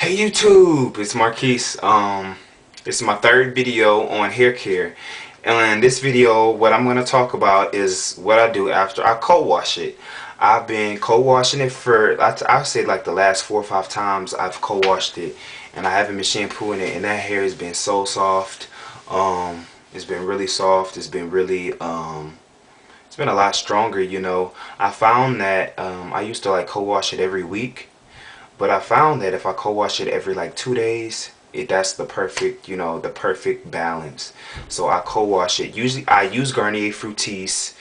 Hey YouTube, it's Marquise. This is my third video on hair care. And in this video, what I'm going to talk about is what I do after I co-wash it. I've been co-washing it for, I'd say like the last 4 or 5 times I've co-washed it. And I haven't been shampooing it, and that hair has been so soft. It's been really soft. It's been really, it's been a lot stronger, you know. I found that I used to like co-wash it every week. But I found that if I co-wash it every like 2 days, that's the perfect, you know, the perfect balance. So I co-wash it. Usually I use Garnier Fructis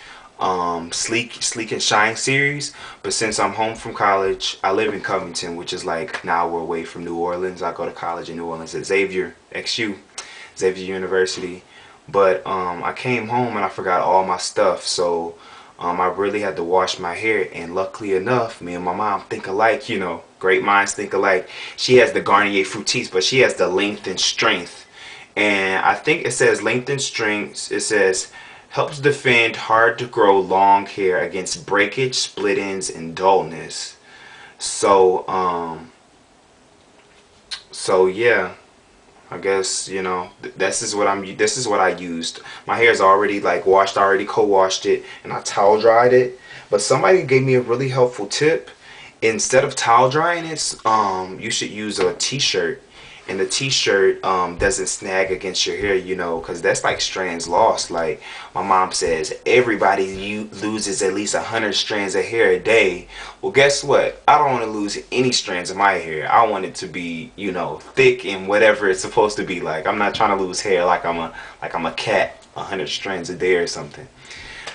Sleek and Shine series. But since I'm home from college, I live in Covington, which is like an hour away from New Orleans. I go to college in New Orleans at Xavier University. But I came home and I forgot all my stuff. So I really had to wash my hair, and luckily enough, me and my mom think alike, you know, great minds think alike. She has the Garnier Fructis, but she has the length and strength. And I think it says length and strength, it says helps defend hard to grow long hair against breakage, split ends, and dullness. So, yeah. I guess, you know, this is what I used. My hair is already like washed, I already co-washed it, and I towel dried it. But somebody gave me a really helpful tip. Instead of towel drying it, you should use a t-shirt. And the t-shirt doesn't snag against your hair, you know, because that's like strands lost. Like my mom says, everybody loses at least 100 strands of hair a day. Well, guess what? I don't want to lose any strands of my hair. I want it to be, you know, thick and whatever it's supposed to be like. I'm not trying to lose hair like I'm a cat, 100 strands a day or something.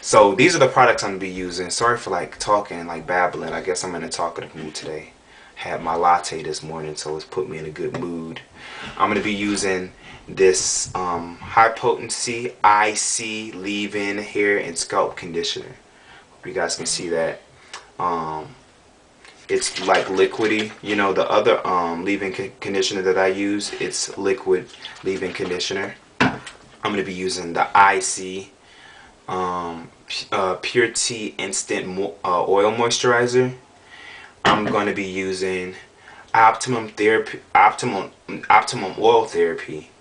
So these are the products I'm gonna be using. Sorry for like talking, like babbling. I guess I'm in a talkative mood today. Had my latte this morning, so it's put me in a good mood. I'm going to be using this high potency IC leave-in hair and scalp conditioner. Hope you guys can see that. It's like liquidy. You know, the other leave-in conditioner that I use, it's liquid leave-in conditioner. I'm going to be using the IC Pure Tea Instant Oil Moisturizer. I'm going to be using Optimum Oil Therapy.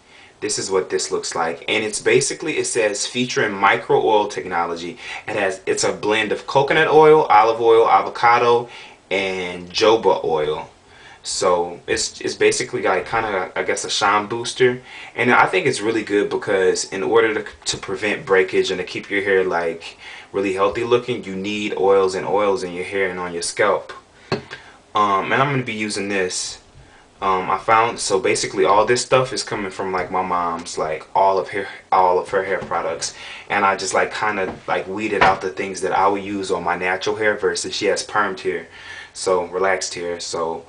This is what this looks like, and it's basically, it says featuring micro oil technology. It's a blend of coconut oil, olive oil, avocado, and jojoba oil. So it's basically like kind of, I guess, a shine booster, and I think it's really good because in order to prevent breakage and to keep your hair like really healthy looking, you need oils and oils in your hair and on your scalp. And I'm going to be using this. I found, so basically all this stuff is coming from like my mom's, like all of her hair products, and I just like kind of like weeded out the things that I would use on my natural hair versus she has permed hair, so relaxed hair. So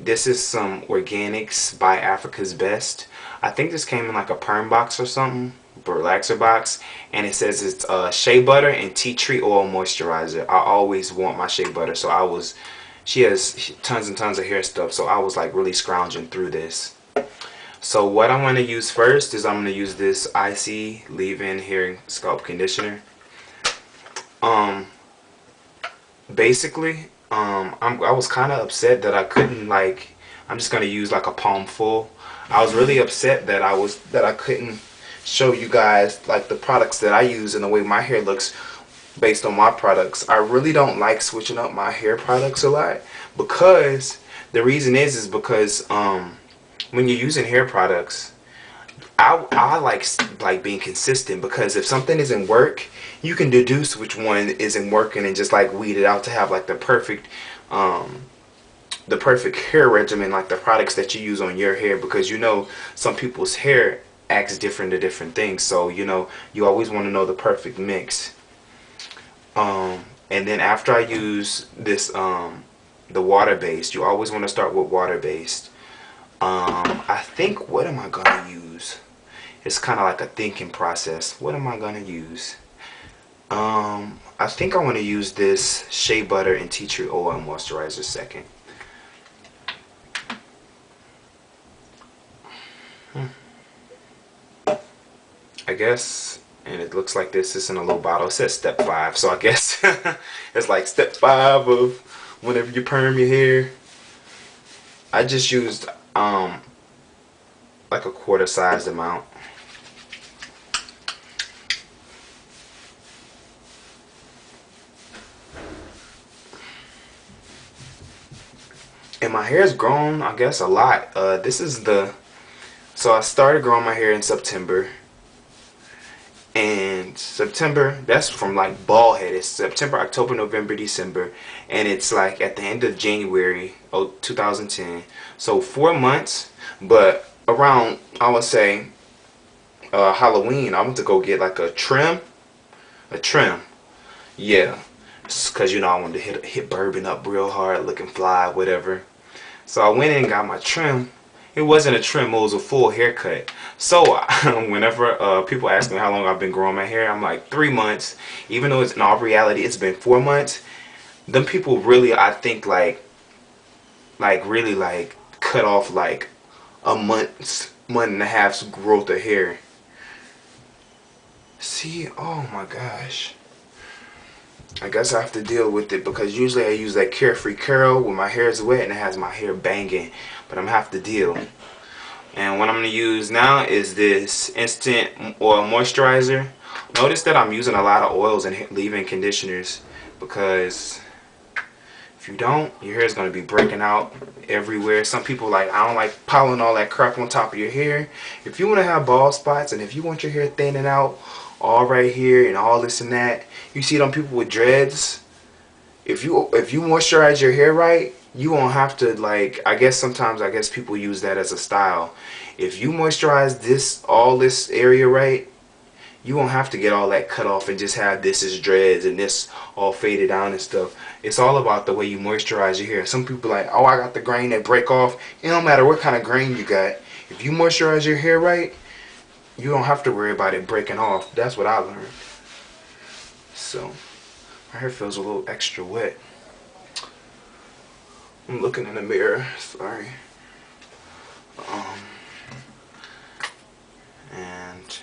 this is some Organics by Africa's Best. I think this came in like a perm box or something, relaxer box, and it says it's shea butter and tea tree oil moisturizer. I always want my shea butter, so she has tons and tons of hair stuff, so I was like really scrounging through this. So what I'm going to use first is I'm going to use this IC leave-in hair and scalp conditioner. Basically, I was kind of upset that I couldn't, like, I'm just going to use like a palm full. I was really upset that I couldn't show you guys like the products that I use and the way my hair looks based on my products. I really don't like switching up my hair products a lot, because the reason is because when you're using hair products, I like being consistent, because if something isn't work, you can deduce which one isn't working and just like weed it out to have like the perfect hair regimen, like the products that you use on your hair, because you know some people's hair acts different to different things, so you know you always want to know the perfect mix. And then after I use this the water-based, you always want to start with water-based. I think, what am I gonna use? It's kind of like a thinking process. What am I gonna use? I think I want to use this shea butter and tea tree oil moisturizer second. I guess, and it looks like this is in a little bottle. It says step 5, so I guess it's like step 5 of whenever you perm your hair. I just used like a quarter sized amount. And my hair's grown, I guess, a lot. So I started growing my hair in September. And September, that's from like bald head. It's September, October, November, December. And it's like at the end of January, 2010. So 4 months, but around, I would say, Halloween, I went to go get like a trim. A trim. Yeah. Because, you know, I wanted to hit bourbon up real hard, looking fly, whatever. So I went in and got my trim. It wasn't a trim, it was a full haircut. So whenever people ask me how long I've been growing my hair, I'm like 3 months. Even though it's in all reality it's been 4 months. Them people really, I think, like really like cut off like a month and a half's growth of hair. See, oh my gosh. I guess I have to deal with it because usually I use that Carefree Curl when my hair is wet and it has my hair banging. But I'm gonna have to deal. And what I'm going to use now is this Instant Oil Moisturizer. Notice that I'm using a lot of oils and leave-in conditioners because if you don't, your hair is going to be breaking out everywhere. Some people like, I don't like piling all that crap on top of your hair. If you want to have bald spots and if you want your hair thinning out all right here and all this and that, you see them people with dreads. If you moisturize your hair right, you won't have to, like, I guess people use that as a style. If you moisturize all this area right, you won't have to get all that cut off and just have this as dreads and this all faded down and stuff. It's all about the way you moisturize your hair. Some people are like, oh, I got the grain that break off. It don't matter what kind of grain you got. If you moisturize your hair right, you don't have to worry about it breaking off. That's what I learned. So my hair feels a little extra wet. I'm looking in the mirror, sorry. And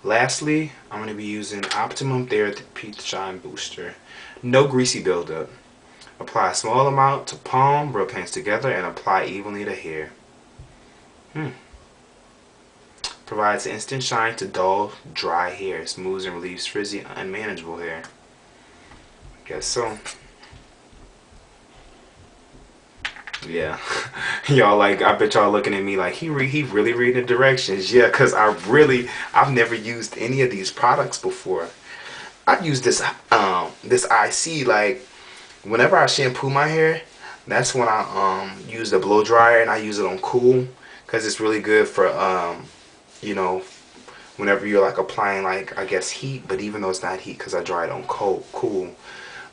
lastly, I'm going to be using Optimum Therapy Shine Booster. No greasy buildup. Apply a small amount to palm, rub hands together, and apply evenly to hair. Provides instant shine to dull, dry hair. Smooths and relieves frizzy, unmanageable hair. Guess so. Yeah. Y'all, like, I bet y'all looking at me like he really reading the directions. Yeah, because I've never used any of these products before. I've used this IC, like, whenever I shampoo my hair, that's when I use the blow dryer, and I use it on cool because it's really good for you know, whenever you're like applying, like, I guess heat, but even though it's not heat because I dry it on cool.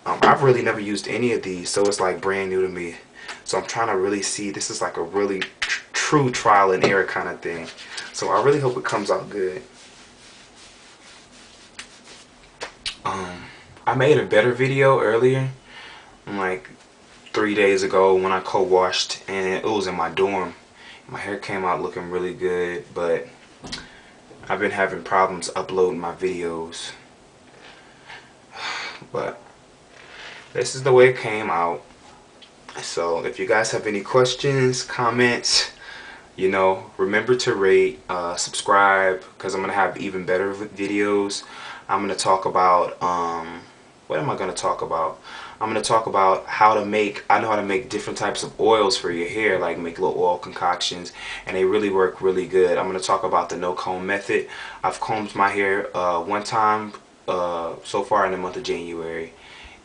I've really never used any of these, so it's like brand new to me. So I'm trying to really see, this is like a really true trial and error kind of thing. So I really hope it comes out good. I made a better video earlier, like 3 days ago when I co-washed, and it was in my dorm. My hair came out looking really good, but I've been having problems uploading my videos. But this is the way it came out. So if you guys have any questions, comments, you know, remember to rate, subscribe, because I'm going to have even better videos. I'm going to talk about, what am I going to talk about? I'm going to talk about how to make, I know how to make different types of oils for your hair, like make little oil concoctions, and they really work really good. I'm going to talk about the no comb method. I've combed my hair one time so far in the month of January.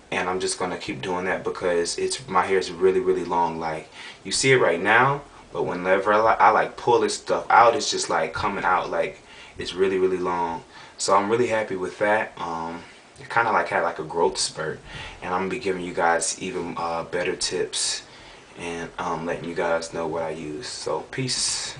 And I'm just going to keep doing that because my hair is really long. Like, you see it right now, but whenever I like pull this stuff out, it's just like coming out, like it's really long. So I'm really happy with that. It kind of like had like a growth spurt, and I'm gonna be giving you guys even better tips and letting you guys know what I use. So peace.